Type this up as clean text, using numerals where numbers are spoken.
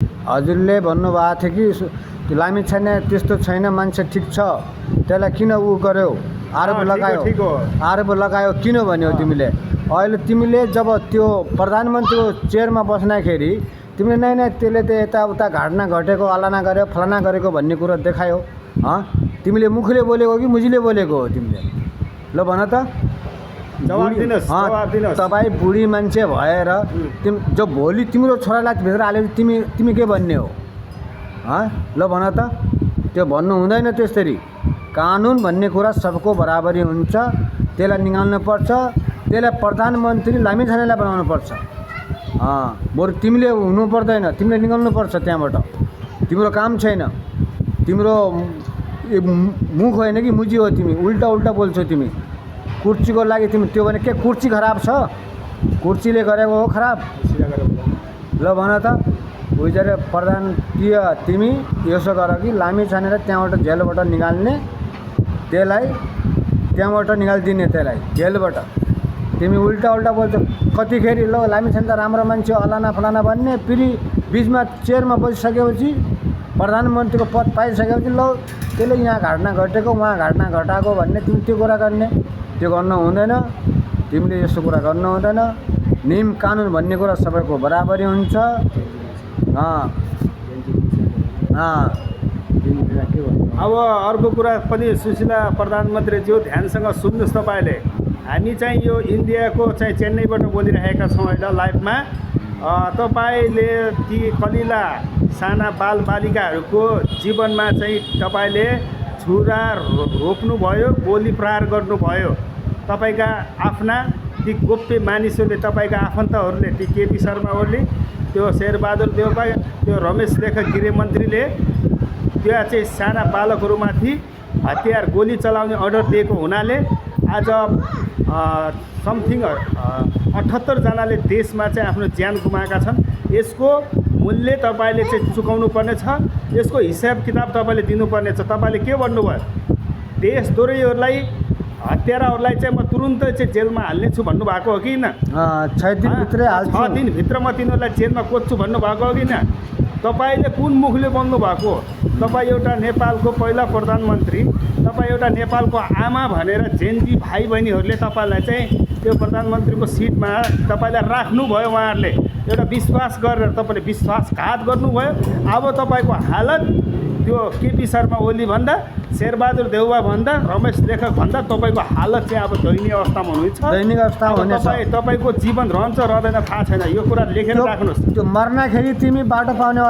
हजुरले भन्नुभएको थियो कि लामिछाने त्यस्तो छैन, मान्छे ठिक छ, त्यसलाई किन उ गर्यो, आरोप लगायो। ठिक हो। आरोप लगायो किन भन्यो तिमीले? अहिले तिमीले जब त्यो प्रधानमन्त्रीको चेयरमा बस्दाखेरि तिमीले नै त्यसले त यताउता घटना घटेको, अलाना गर्यो, फलाना गरेको भन्ने कुरो देखायो। तिमीले मुखले बोलेको कि मुजीले बोलेको हो तिमीले? ल भन त। जवाब दिनुहोस्। तपाईँ बुढी मान्छे भएर जो भोलि तिम्रो छोरालाई भित्र हालेर तिमी के भन्ने हो? ल भन त। त्यो भन्नु हुँदैन त्यसरी। कानुन भन्ने कुरा सबको बराबरी हुन्छ, त्यसलाई निकाल्नुपर्छ, त्यसलाई प्रधानमन्त्री लामिछानेलाई बनाउनुपर्छ। बरु तिमीले हुनु पर्दैन, तिमीले निकाल्नुपर्छ त्यहाँबाट। तिम्रो काम छैन, तिम्रो मुख होइन कि मुजी हो तिमी, उल्टा उल्टा बोल्छौ तिमी। कुर्सीको लागि तिमी त्यो भने के कुर्सी खराब छ? कुर्सीले गरेको हो खराब? ल भन त। उहिले प्रधान तिमी यसो गर कि लामिछानेलाई त्यहाँबाट जेलबाट निकाल्ने, त्यसलाई त्यहाँबाट निकालिदिने, त्यसलाई जेलबाट। तिमी उल्टा उल्टा बोल्छौ। कतिखेर ल लामिछाने त राम्रो मान्छे अलाना फलाना भन्ने, फेरि बिचमा चेयरमा बसिसकेपछि प्रधानमन्त्रीको पद पाइसकेपछि ल त्यसले यहाँ घटना घटेको, उहाँ घटना घटाएको भन्ने, तिमी त्यो कुरा गर्ने? त्यो गर्नु हुँदैन। तिमीले यस्तो कुरा गर्नु हुँदैन। नियम कानुन भन्ने कुरा सबैको बराबरी हुन्छ। अब अर्को कुरा पनि सुशीला प्रधानमन्त्रीज्यू ध्यानसँग सुन्नुहोस्। तपाईँले हामी चाहिँ यो इन्डियाको चाहिँ चेन्नईबाट बोलिरहेका छौँ होइन लाइभमा। तपाईँले ती कलिला साना बालबालिकाहरूको जीवनमा चाहिँ तपाईँले छुरा रोप्नुभयो, गोली प्रहार गर्नुभयो। तपाईँका आफ्ना ती गोप्य मानिसहरूले, तपाईँका आफन्तहरूले, ती केपी शर्मा ओली, त्यो शेरबहादुर देउपा, त्यो रमेश लेखक गृहमन्त्रीले त्यहाँ चाहिँ साना बालकहरूमाथि हतियार गोली चलाउने अर्डर दिएको हुनाले आज समथिङ 78 जनाले देशमा चाहिँ आफ्नो ज्यान गुमाएका छन्। यसको मूल्य तपाईँले चाहिँ चुकाउनु पर्नेछ। यसको हिसाब किताब तपाईँले दिनुपर्नेछ। तपाईँले के भन्नुभयो? देशद्रोहीहरूलाई, हत्याराहरूलाई चाहिँ म तुरुन्तै चाहिँ जेलमा हाल्नेछु भन्नुभएको हो कि न? 6 दिनभित्रै हाल्छु। 6 दिनभित्र म तिनीहरूलाई जेलमा कोच्छु भन्नुभएको हो कि न? तपाईँले कुन मुखले बोल्नुभएको? तपाईँ एउटा नेपालको पहिला प्रधानमन्त्री, तपाईँ एउटा नेपालको आमा भनेर जेन्जी भाइ बहिनीहरूले तपाईँलाई चाहिँ त्यो प्रधानमन्त्रीको सिटमा तपाईँलाई राख्नुभयो। उहाँहरूले एउटा विश्वास गरेर तपाईँले विश्वासघात गर्नुभयो। अब तपाईँको हालत त्यो केपी शर्मा ओली भन्दा, शेरबहादुर देउवा भन्दा, रमेश लेखक भन्दा तपाईँको हालत चाहिँ अब दयनीय अवस्थामा हुनेछ। दैनिक अवस्था हुनेछ। तपाईँको जीवन रहन्छ रहँदैन थाहा छैन। यो कुरा लेखेर राख्नुहोस्। त्यो मर्नाखेरि तिमी बाटो पाउनेवाला